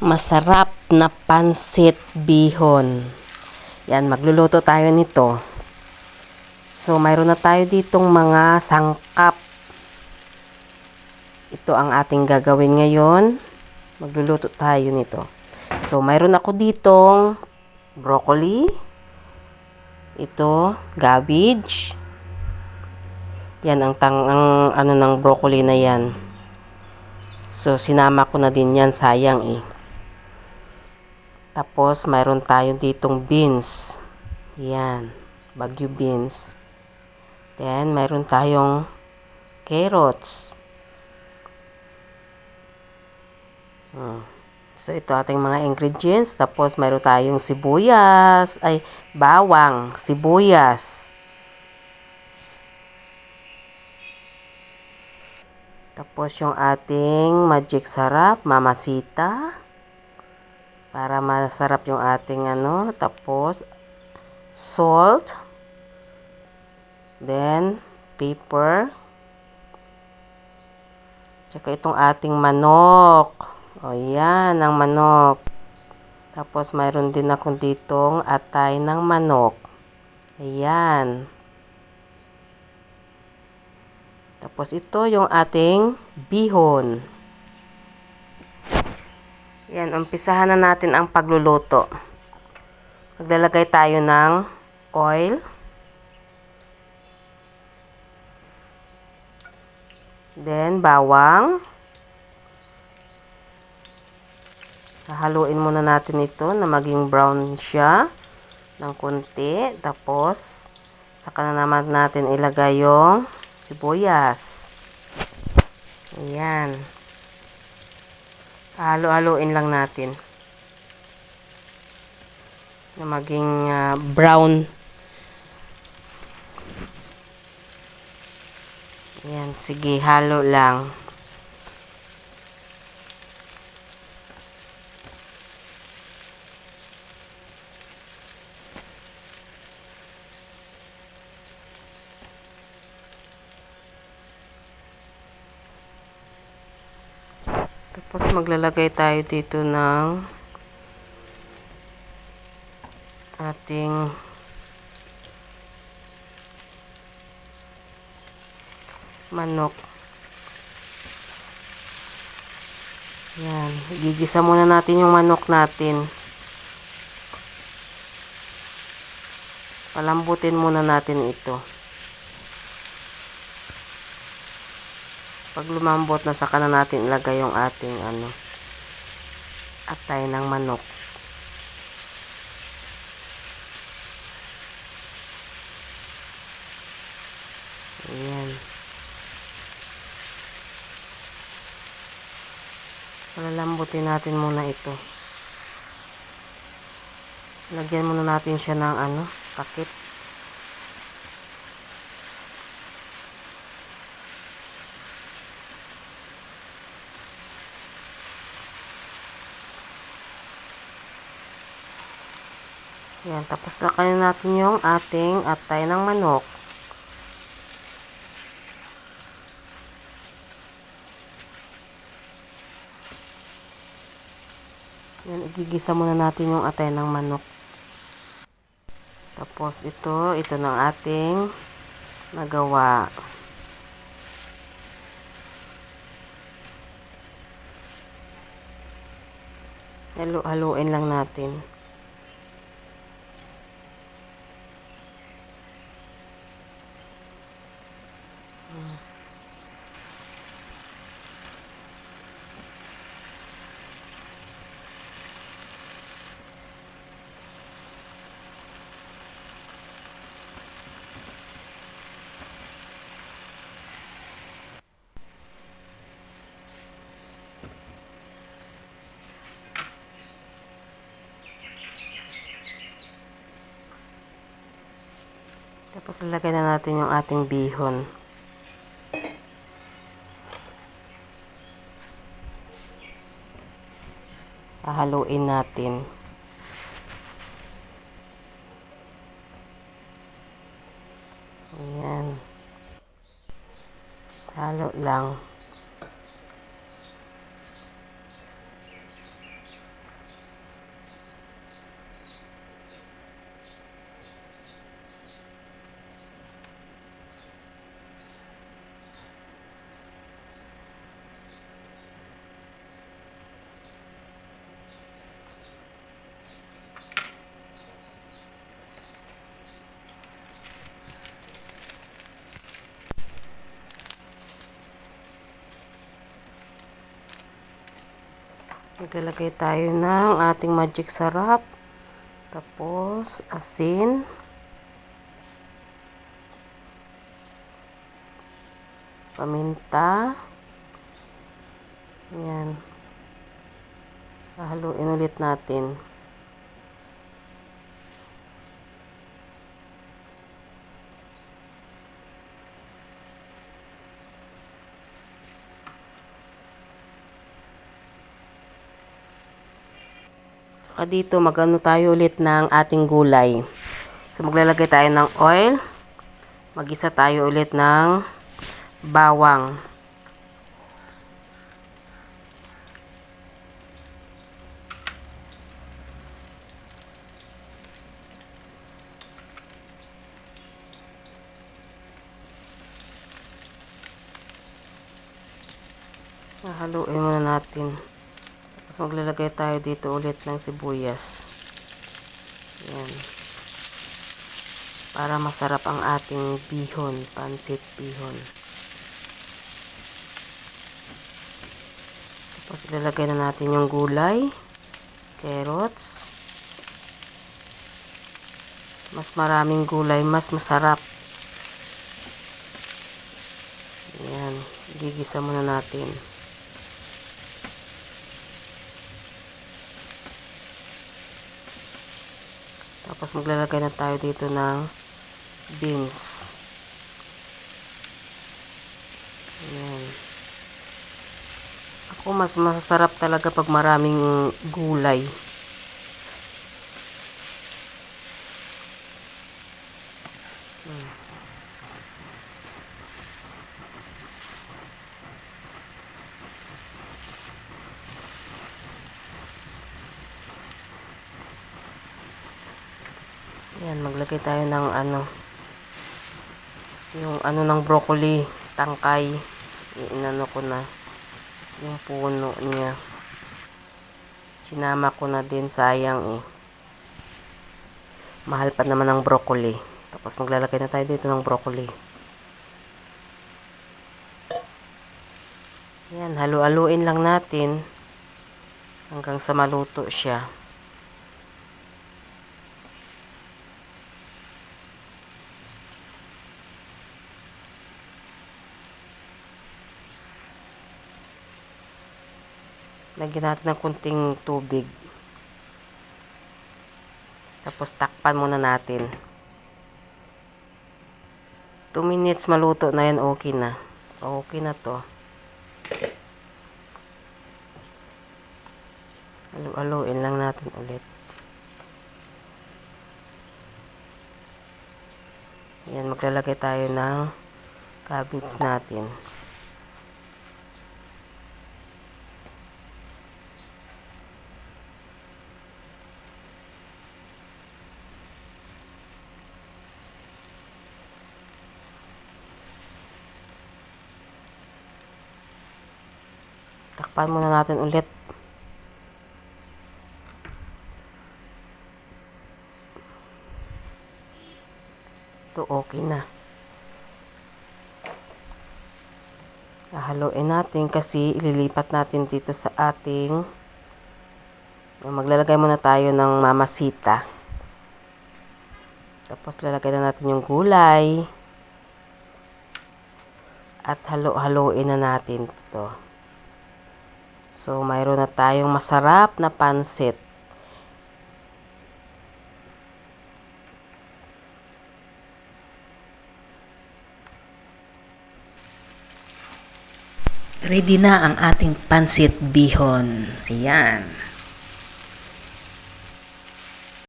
Masarap na pansit bihon. Yan, magluluto tayo nito. So, mayroon na tayo ditong mga sangkap. Ito ang ating gagawin ngayon. Magluluto tayo nito. So, mayroon ako ditong broccoli. Ito, cabbage. Yan ang ano ng broccoli na yan. So, sinama ko na din yan, sayang eh. Tapos, mayroon tayo ditong beans. Yan, bagyo beans. Then, mayroon tayong carrots. So, ito ating mga ingredients. Tapos, mayroon tayong sibuyas. Bawang, sibuyas. Tapos, yung ating magic sarap, mamasita. Para masarap yung ating tapos salt, then pepper, tsaka itong ating manok. O yan, ang manok. Tapos mayroon din akong ditong atay ng manok. Ayan. Tapos ito yung ating bihon. Yan, umpisahan na natin ang pagluluto. Maglalagay tayo ng oil. Then, bawang. Haluin muna natin ito na maging brown siya ng konti. Tapos, saka na naman natin ilagay yung sibuyas. Ayan. Halo-haloin lang natin na maging brown. Yan, sige, halo lang. Tapos maglalagay tayo dito ng ating manok. Yan, gigisa muna natin yung manok natin. Palambutin muna natin ito. Pag lumambot na, saka na natin ilagay yung ating atay ng manok. Ayan. Palalambutin natin muna ito. Lagyan muna natin siya ng takip. Yan, tapos lakayin natin yung ating atay ng manok. Yan, igigisa muna natin yung atay ng manok. Tapos ito ng ating nagawa. Halo-haloin lang natin. Tapos ilagay na natin yung ating bihon. Hahaluin natin. Ayan. Halo lang. Maglalagay tayo ng ating magic sarap. Tapos, asin. Paminta. Ayan. Haluin ulit natin. Saka dito, mag-ano tayo ulit ng ating gulay. So, maglalagay tayo ng oil. Mag-isa tayo ulit ng bawang. Haluin muna natin. Tapos maglalagay tayo dito ulit ng sibuyas. Ayan. Para masarap ang ating bihon, pansit bihon. Tapos ilalagay na natin yung gulay, carrots. Mas maraming gulay, mas masarap. Ayan, gigisa muna natin. Tapos maglalagay na tayo dito ng beans. Ayan. Ako mas masarap talaga pag maraming gulay. Ayan, maglagay tayo ng yung ng broccoli, tangkay. Inano ko na yung puno niya. Sinama ko na din, sayang eh. Mahal pa naman ang broccoli. Tapos maglalagay na tayo dito ng broccoli. Ayan, halu-haluin lang natin hanggang sa maluto siya. Lagyan natin ng kunting tubig. Tapos takpan muna natin. 2 minutes maluto na yan, okay na. Okay na to. Halu-haluin lang natin ulit. Yan, maglalagay tayo ng cabbage natin. Takpan muna natin ulit. Ito okay na. Haluin natin kasi ililipat natin dito sa ating maglalagay muna tayo ng mamasita. Tapos lalagay na natin yung gulay. At halo-haloin na natin ito. So, mayroon na tayong masarap na pansit. Ready na ang ating pansit bihon. Ayan.